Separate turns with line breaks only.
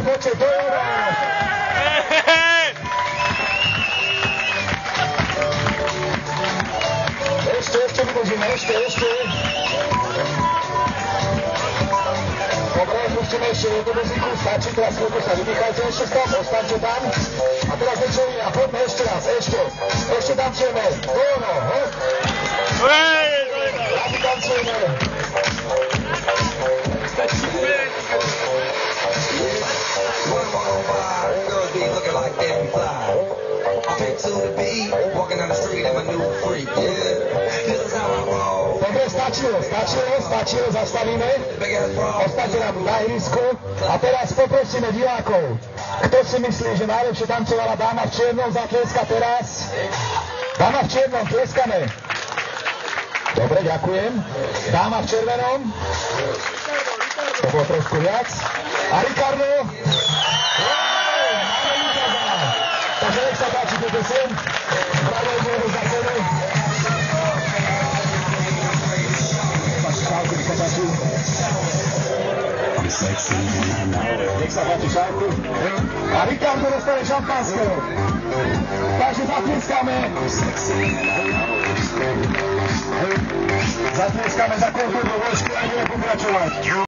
počet, to je ono. Ešte vydržíme, ešte. Dobre, pustíme ešte jednu muziku, stačí, teraz chvíľku sa vydýchajte, ešte stop, ostaňte tam. A teraz niečo iné, a poďme ešte raz, ešte tancujeme, to je ono, Rádi tancujeme. Dobre, stačilo, zastavíme. Ostaňte nám na ihrisku. A teraz poprosíme divákov. Kto si myslí, že najlepšie tancovala dáma v čiernom, zatleska teraz. Dáma v čiernom, tlieskame. Dobre, ďakujem. Dáma v červenom. To bolo trošku viac. A Ricardo. Takže nech sa páči, toto sem. Bravo, môžu za sebe. Nech sa páči šálku. A Ricardo dostane šampanského. Takže zatlieskáme. Zatlieskáme za kultúrnu vojsku a budeme pokračovať.